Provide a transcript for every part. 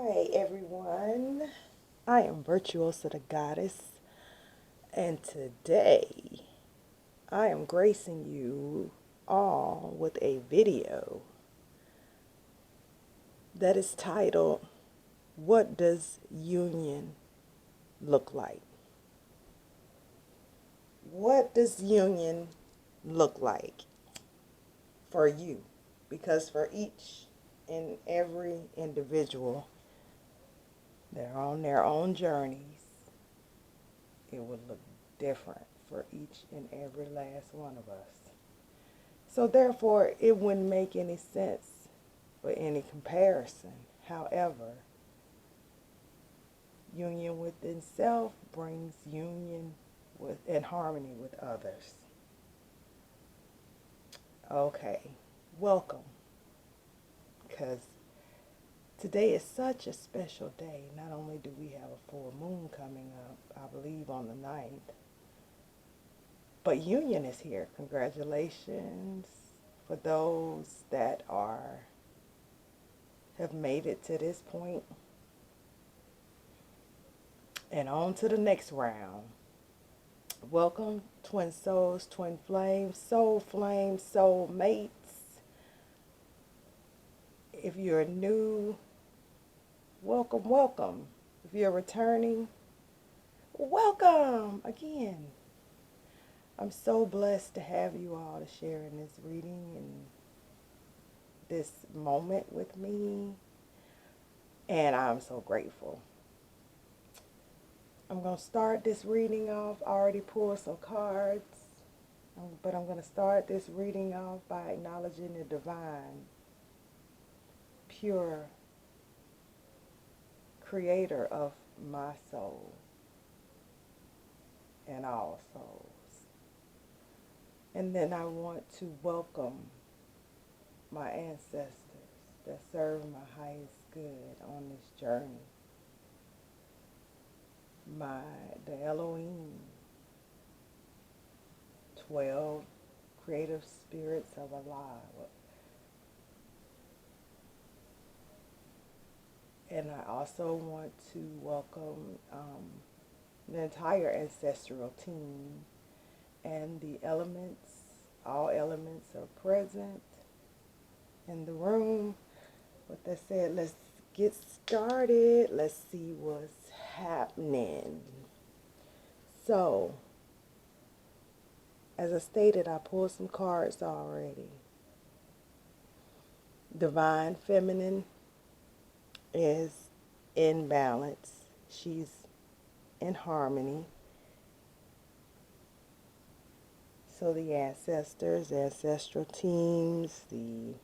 Hi everyone, I am virtuosathegoddess, and today I am gracing you all with a video that is titled, What Does Union Look Like? What does union look like for you? Because for each and every individual, they're on their own journeys. It would look different for each and every last one of us. So therefore, it wouldn't make any sense for any comparison. However, union within self brings union with and harmony with others. Okay, welcome, because today is such a special day. Not only do we have a full moon coming up, I believe on the 9th, but union is here. Congratulations for those that have made it to this point and on to the next round. Welcome, twin souls, twin flames, soul mates. If you're new, welcome, welcome. If you're returning, welcome again. I'm so blessed to have you all to share in this reading and this moment with me, and I'm so grateful. I'm going to start this reading off. I already pulled some cards, but I'm going to start this reading off by acknowledging the divine, pure creator of my soul and all souls. And then I want to welcome my ancestors that serve my highest good on this journey. The Elohim, 12 creative spirits of Allah. And I also want to welcome the entire ancestral team and the elements. All elements are present in the room. With that said, let's get started. Let's see what's happening. So, as I stated, I pulled some cards already. Divine Feminine is in balance. She's in harmony. So the ancestors, the ancestral teams, the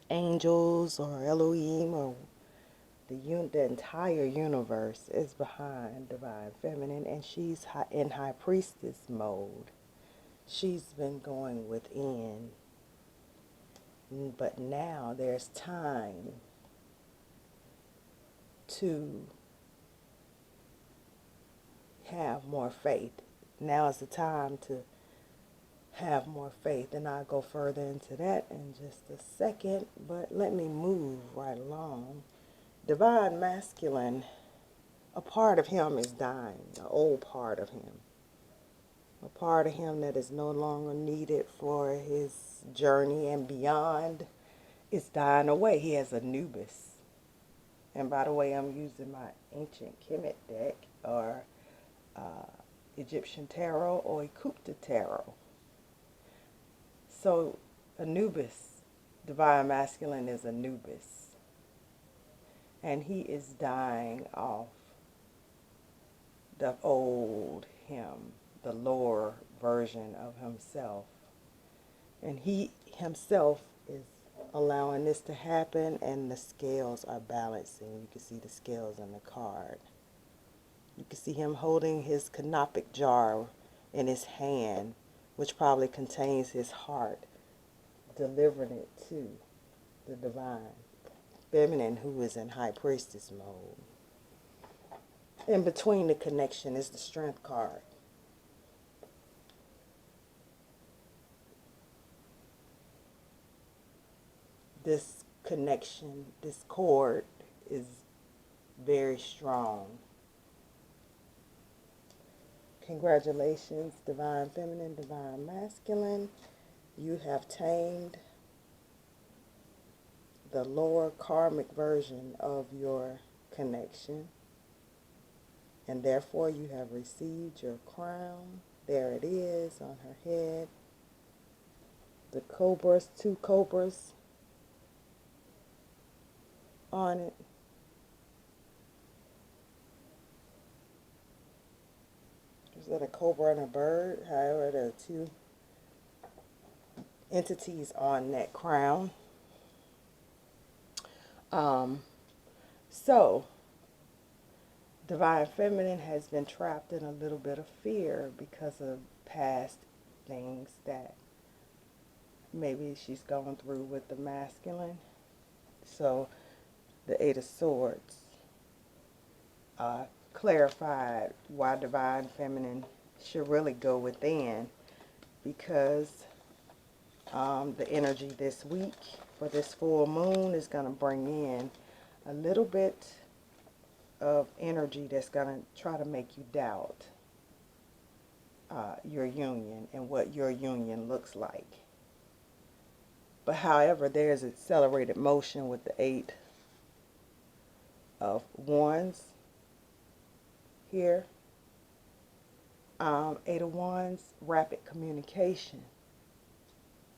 angels or Elohim or the entire universe is behind Divine Feminine, and she's in High Priestess mode. She's been going within, but now there's time to have more faith. Now is the time to have more faith, and I'll go further into that in just a second, but let me move right along. Divine Masculine, a part of him is dying, an old part of him. A part of him that is no longer needed for his journey and beyond is dying away. He has Anubis. And by the way, I'm using my ancient Kemet deck, or Egyptian Tarot, or Ekupta Tarot. So Anubis, Divine Masculine is Anubis. And he is dying off the old him, the lower version of himself. And he himself is allowing this to happen, and the scales are balancing. You can see the scales in the card. You can see him holding his canopic jar in his hand, which probably contains his heart, delivering it to the Divine Feminine, who is in High Priestess mode. In between the connection is the Strength card. This connection, this cord is very strong. Congratulations, Divine Feminine, Divine Masculine. You have tamed the lower karmic version of your connection, and therefore you have received your crown. There it is on her head. The cobras, 2 cobras on it. Is that a cobra and a bird? However, there are 2 entities on that crown. So, Divine Feminine has been trapped in a little bit of fear because of past things that maybe she's going through with the masculine. So, the 8 of Swords clarified why Divine Feminine should really go within, because the energy this week for this full moon is going to bring in a little bit of energy that's going to try to make you doubt your union and what your union looks like. But however, there's accelerated motion with the 8 of Wands here. 8 of Wands, rapid communication.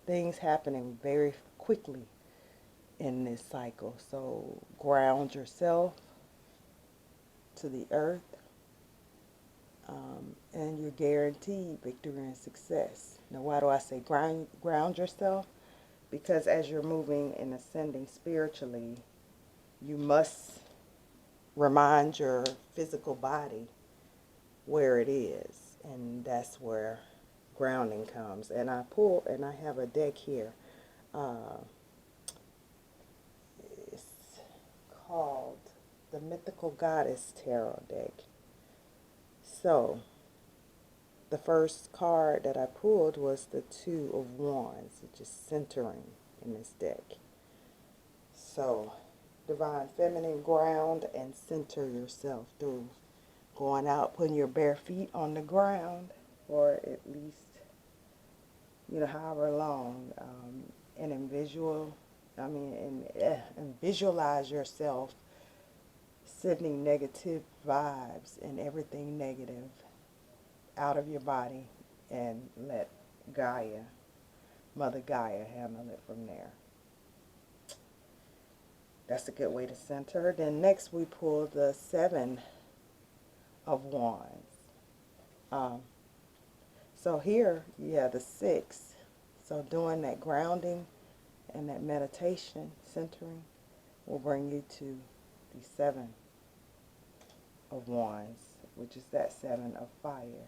Things happening very quickly in this cycle. So ground yourself to the earth, and you're guaranteed victory and success. Now, why do I say ground yourself? Because as you're moving and ascending spiritually, you must remind your physical body where it is, and that's where grounding comes. And I have a deck here. It's called the Mythical Goddess Tarot deck. So, the first card that I pulled was the 2 of Wands, which is centering in this deck. So, Divine Feminine, ground and center yourself through going out, putting your bare feet on the ground, or at least, however long, and visualize yourself sending negative vibes and everything negative out of your body, and let Gaia, Mother Gaia, handle it from there. That's a good way to center. Then next we pull the 7 of Wands. So here you have the 6. So doing that grounding and that meditation, centering, will bring you to the 7 of Wands, which is that 7 of fire.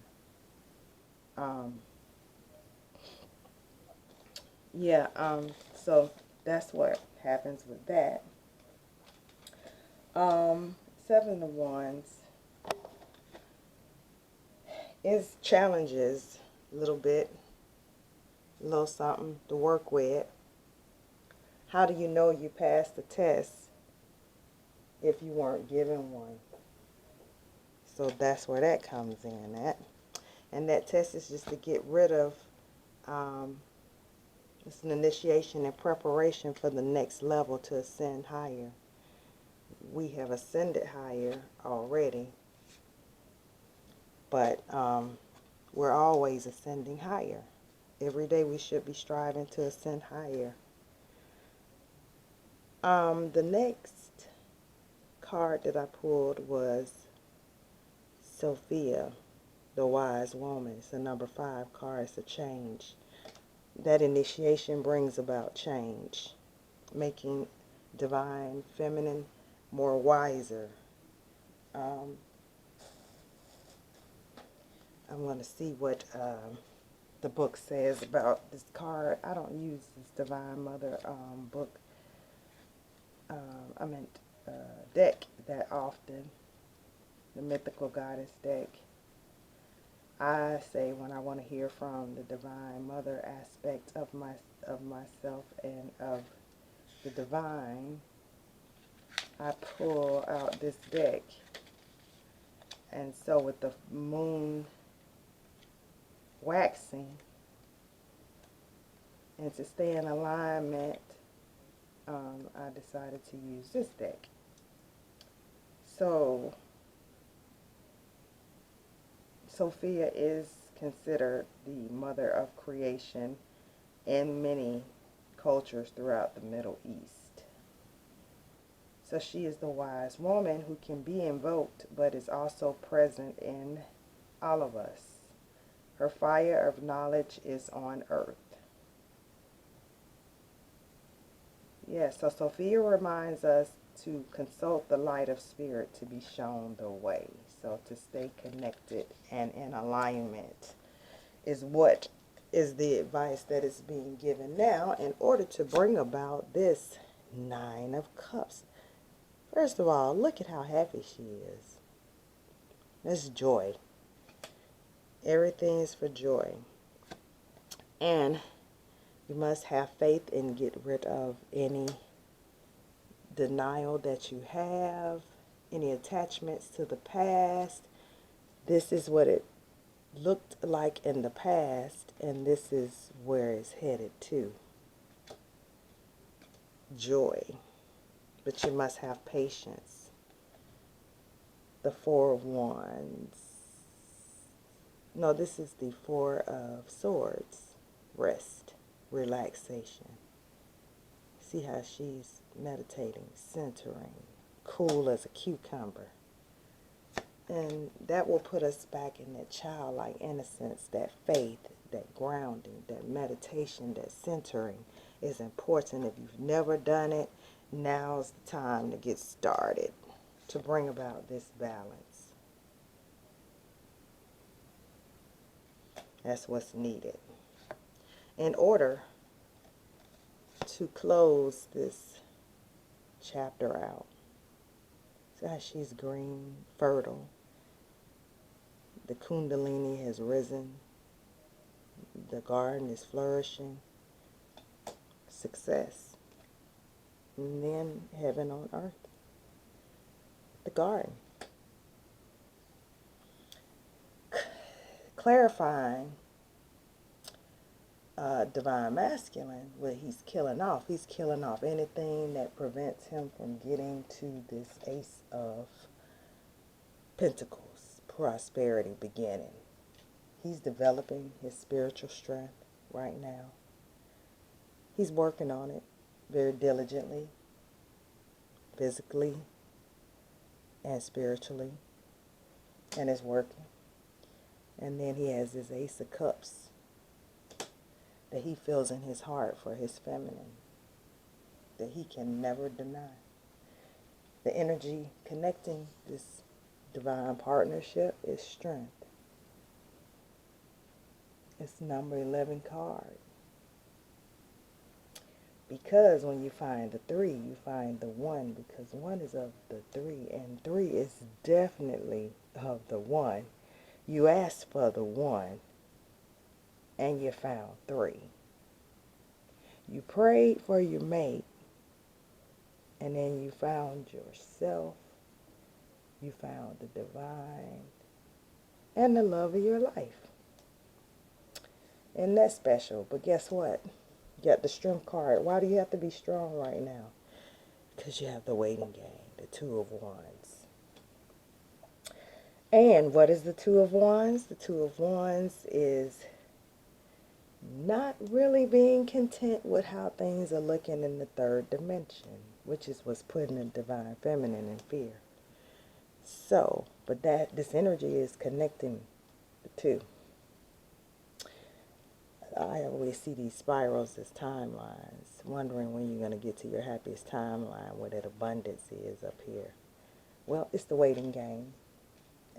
So that's what happens with that. 7 of Wands is challenges a little bit, a little something to work with. How do you know you passed the test if you weren't given one? So that's where that comes in at. And that test is just to get rid of, it's an initiation and preparation for the next level to ascend higher. We have ascended higher already, but we're always ascending higher. Every day we should be striving to ascend higher. The next card that I pulled was Sophia, the wise woman. It's the number 5 card. It's a change. That initiation brings about change, making Divine Feminine more wiser. I'm going to see what the book says about this card. I don't use this Divine Mother book, deck that often, the Mythical Goddess deck. I say when I want to hear from the Divine Mother aspect of myself and of the divine, I pull out this deck. And so with the moon waxing, and to stay in alignment, I decided to use this deck. So Sophia is considered the mother of creation in many cultures throughout the Middle East. So she is the wise woman who can be invoked, but is also present in all of us. Her fire of knowledge is on earth. Yes, so Sophia reminds us to consult the light of spirit to be shown the way. So to stay connected and in alignment is what is the advice that is being given now in order to bring about this Nine of Cups. First of all, look at how happy she is. That's joy. Everything is for joy. And you must have faith and get rid of any denial that you have, any attachments to the past. This is what it looked like in the past, and this is where it's headed to. Joy. But you must have patience. The Four of Wands. No, this is the Four of Swords. Rest. Relaxation. See how she's meditating, centering, cool as a cucumber. And that will put us back in that childlike innocence, that faith, that grounding, that meditation, that centering is important. If you've never done it, now's the time to get started to bring about this balance. That's what's needed in order to close this chapter out. See how she's green, fertile. The Kundalini has risen. The garden is flourishing. Success. And then heaven on earth. The garden. Clarifying divine masculine, what he's killing off. He's killing off anything that prevents him from getting to this Ace of Pentacles, prosperity beginning. He's developing his spiritual strength right now. He's working on it very diligently, physically and spiritually, and it's working. And then he has his Ace of Cups that he feels in his heart for his feminine, that he can never deny. The energy connecting this divine partnership is strength. It's number 11 card. Because when you find the 3, you find the 1, because 1 is of the 3, and 3 is definitely of the 1. You asked for the 1, and you found 3. You prayed for your mate, and then you found yourself. You found the divine and the love of your life. And that's special. But guess what? You got the strength card. Why do you have to be strong right now? Because you have the waiting game, the Two of Wands. And what is the Two of Wands? The Two of Wands is not really being content with how things are looking in the third dimension, which is what's putting the divine feminine in fear. So, but this energy is connecting the two. I always see these spirals as timelines, wondering when you're going to get to your happiest timeline where that abundance is up here. Well, it's the waiting game.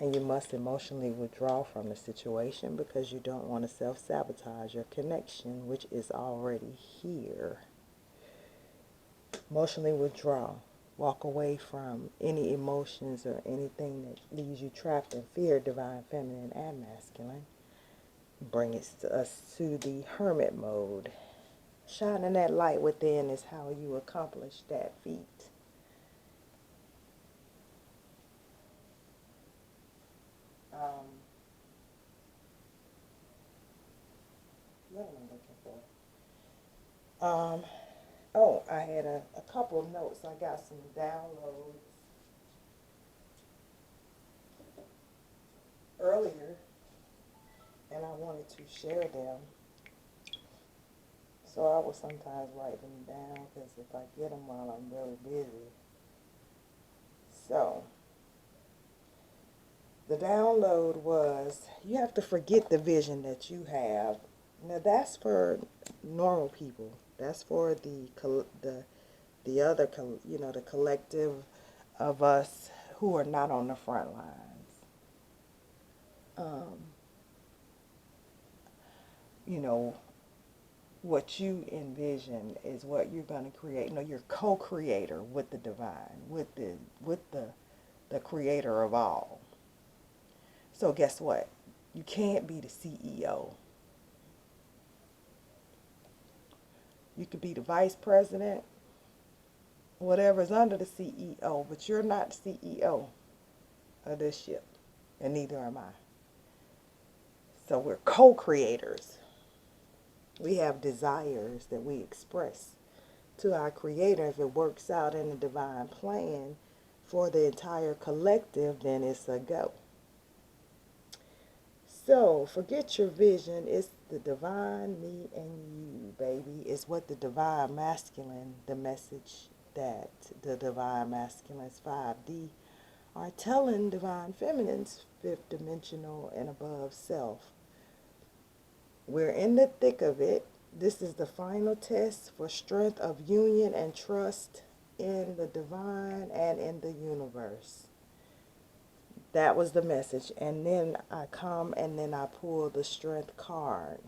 And you must emotionally withdraw from the situation because you don't want to self-sabotage your connection, which is already here. Emotionally withdraw. Walk away from any emotions or anything that leaves you trapped in fear, divine feminine and masculine. Bring us to the hermit mode. Shining that light within is how you accomplish that feat. Oh, I had a couple of notes. I got some downloads earlier, and I wanted to share them. So I will sometimes write them down because if I get them while I'm really busy. So the download was you have to forget the vision that you have. Now that's for normal people. That's for the other the collective of us who are not on the front lines. Um, you know what you envision is what you're going to create. You're co-creator with the divine, with the creator of all. So guess what? You can't be the CEO. You could be the vice president, whatever's under the CEO, but you're not the CEO of this ship, and neither am I. So we're co-creators. We have desires that we express to our creator. If it works out in the divine plan for the entire collective, then it's a go. So forget your vision. It's the divine, me and you, baby. It's what the divine masculine, the message that the divine masculines 5D are telling divine feminines, fifth dimensional and above self. We're in the thick of it. This is the final test for strength of union and trust in the divine and in the universe. That was the message. And then I come and then I pull the strength card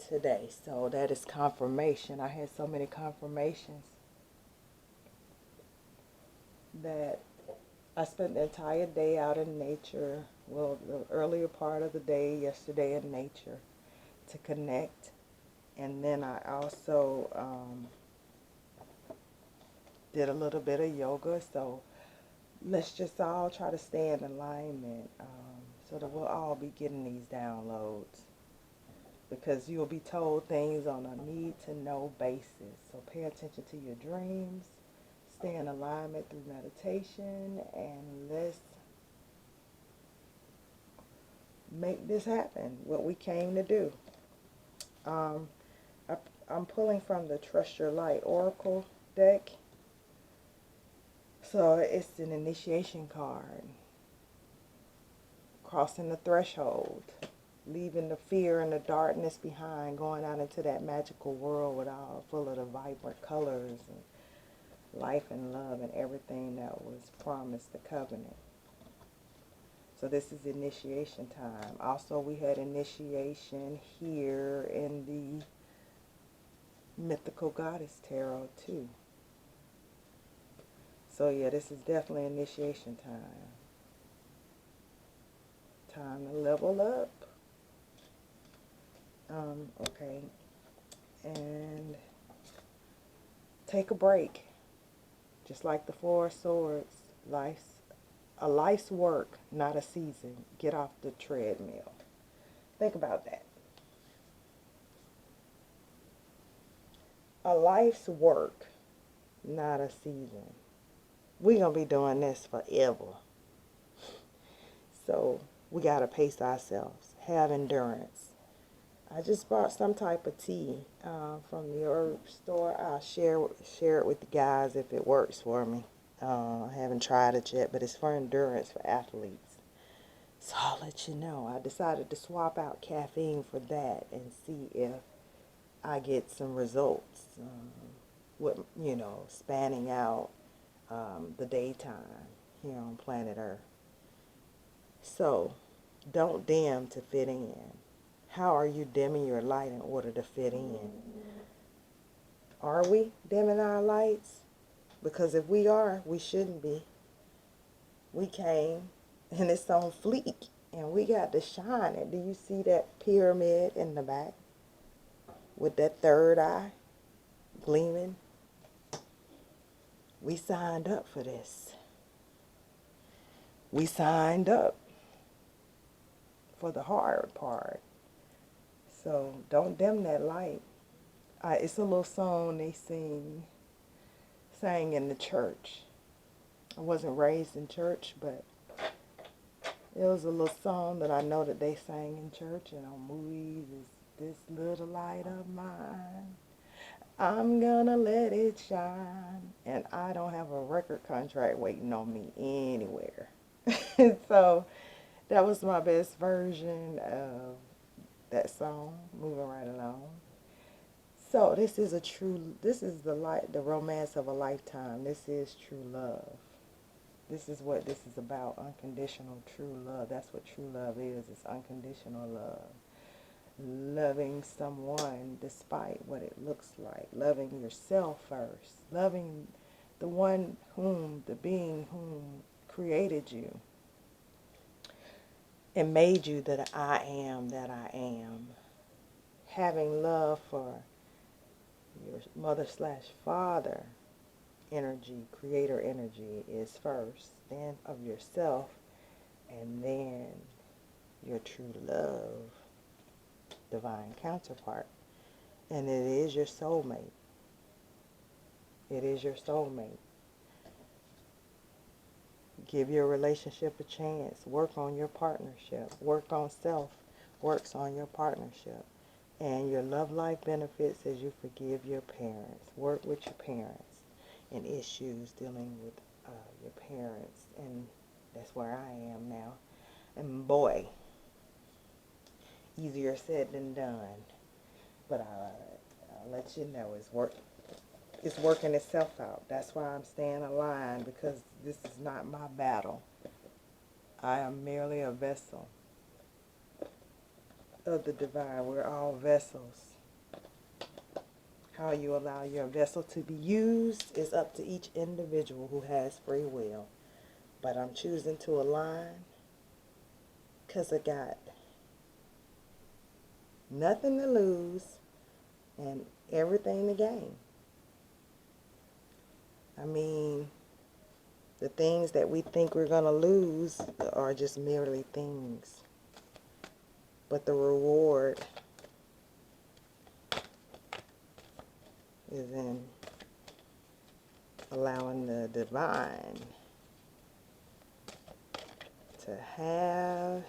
today. So that is confirmation. I had so many confirmations that I spent the entire day out in nature. Well, the earlier part of the day yesterday in nature to connect. And then I also did a little bit of yoga. So let's just all try to stay in alignment so that we'll all be getting these downloads. Because you'll be told things on a need-to-know basis. So pay attention to your dreams. Stay in alignment through meditation. And let's make this happen, what we came to do. I'm pulling from the Trust Your Light Oracle deck. So it's an initiation card. Crossing the threshold. Leaving the fear and the darkness behind. Going out into that magical world with all full of the vibrant colors and life and love and everything that was promised, the covenant. So this is initiation time. Also, we had initiation here in the Mythical Goddess Tarot too. So yeah, this is definitely initiation time. Time to level up. Okay. And take a break. Just like the Four of Swords. A life's work, not a season. Get off the treadmill. Think about that. A life's work, not a season. We're going to be doing this forever. So we got to pace ourselves. Have endurance. I just bought some type of tea from the herb store. I'll share it with the guys if it works for me. I haven't tried it yet, but it's for endurance for athletes. So I'll let you know. I decided to swap out caffeine for that and see if I get some results with, spanning out the daytime here on planet Earth. So don't dim to fit in. How are you dimming your light in order to fit in? Are we dimming our lights? Because if we are, we shouldn't be. We came and it's on fleek and we got to shine it. Do you see that pyramid in the back with that third eye gleaming? We signed up for this. We signed up for the hard part. So don't dim that light. It's a little song they sang in the church. I wasn't raised in church, but it was a little song that I know that they sang in church and on movies. Is this little light of mine? I'm gonna let it shine. And I don't have a record contract waiting on me anywhere. So that was my best version of that song, moving right along. So this is the romance of a lifetime. This is true love. This is what this is about, unconditional true love. That's what true love is. It's unconditional love. Loving someone despite what it looks like. Loving yourself first. Loving the being whom created you and made you that I am that I am. Having love for your mother slash father energy, creator energy is first, then of yourself, and then your true love, divine counterpart. And it is your soulmate. It is your soulmate. Give your relationship a chance. Work on your partnership. Work on self. Works on your partnership. And your love life benefits as you forgive your parents. Work with your parents and issues dealing with your parents. And that's where I am now. And boy, easier said than done. But I'll let you know it's working itself out. That's why I'm staying aligned, because this is not my battle. I am merely a vessel of the divine. We're all vessels. How you allow your vessel to be used is up to each individual who has free will. But I'm choosing to align because I got nothing to lose and everything to gain. I mean, the things that we think we're going to lose are just merely things. But the reward is in allowing the divine to have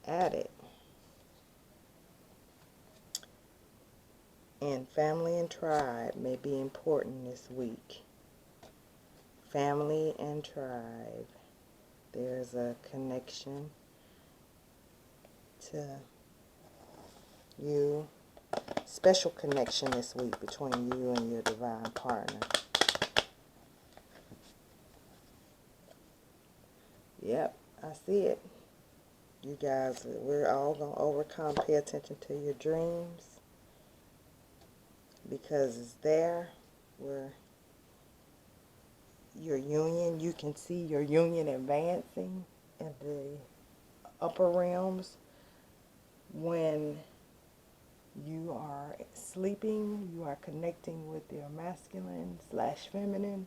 at it. And family and tribe may be important this week. Family and tribe. There's a connection to you. Special connection this week between you and your divine partner. Yep, I see it. You guys, we're all going to overcome. Pay attention to your dreams, because it's there where your union, you can see your union advancing in the upper realms. When you are sleeping, you are connecting with your masculine slash feminine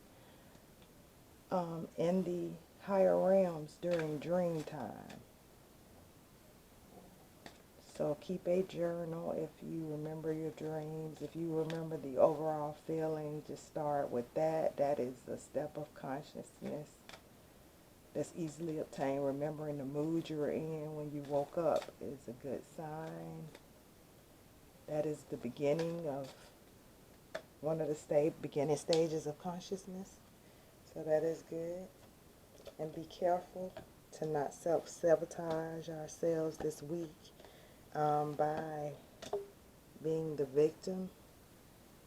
in the higher realms during dream time. So keep a journal if you remember your dreams. If you remember the overall feeling, just start with that. That is a step of consciousness that's easily obtained. Remembering the mood you were in when you woke up is a good sign. That is the beginning of one of the beginning stages of consciousness. So that is good. And be careful to not self-sabotage ourselves this week by being the victim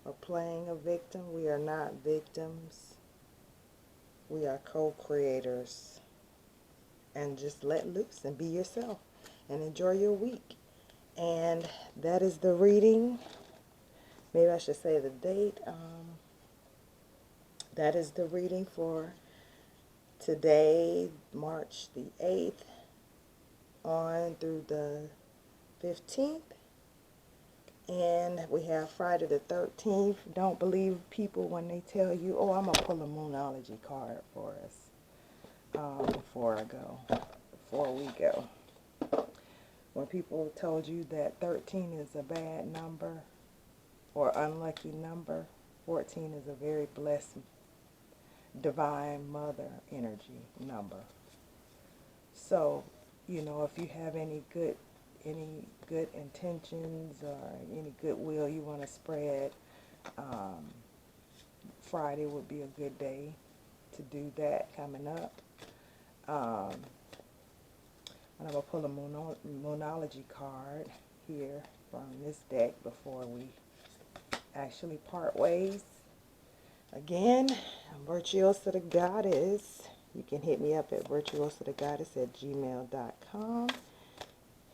or playing a victim. We are not victims. We are co-creators. And just let loose and be yourself and enjoy your week. And that is the reading. Maybe I should say the date. That is the reading for today, March the 8th, on through the 15th. And we have Friday the 13th. Don't believe people when they tell you, oh, I'm going to pull a Moonology card for us before we go. when people told you that 13 is a bad number or unlucky number, 14 is a very blessed divine mother energy number. So, you know, if you have any good intentions or any goodwill you want to spread, Friday would be a good day to do that coming up. And I'm going to pull a Moonology card here from this deck before we actually part ways. Again, I'm virtuosathegoddess. You can hit me up at virtuosathegoddess@gmail.com.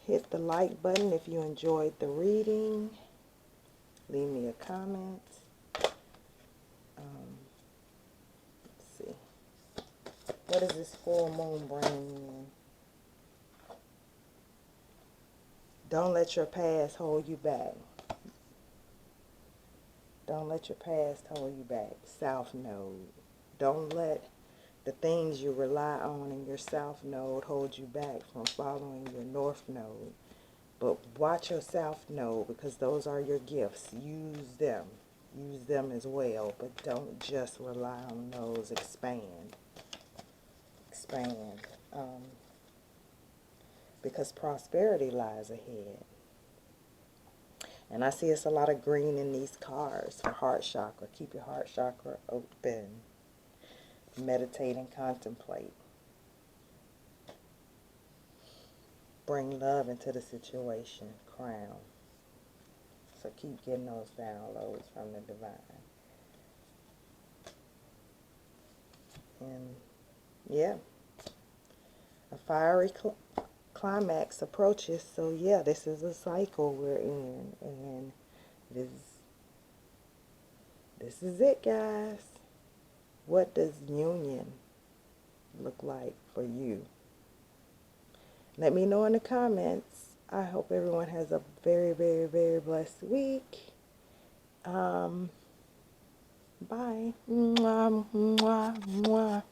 Hit the like button if you enjoyed the reading. Leave me a comment. Let's see. What does this full moon bring in? Don't let your past hold you back. Don't let your past hold you back. South Node. Don't let the things you rely on in your South Node hold you back from following your North Node. But watch your South Node, because those are your gifts. Use them. Use them as well. But don't just rely on those. Expand. Expand. Because prosperity lies ahead. And I see it's a lot of green in these cards for heart chakra. Keep your heart chakra open. Meditate and contemplate. Bring love into the situation. Crown. So keep getting those downloads from the divine. And yeah, a fiery climax approaches. So yeah, this is a cycle we're in, and this is it, guys. What does union look like for you? Let me know in the comments. I hope everyone has a very, very, very blessed week. Bye. Mwah, mwah, mwah.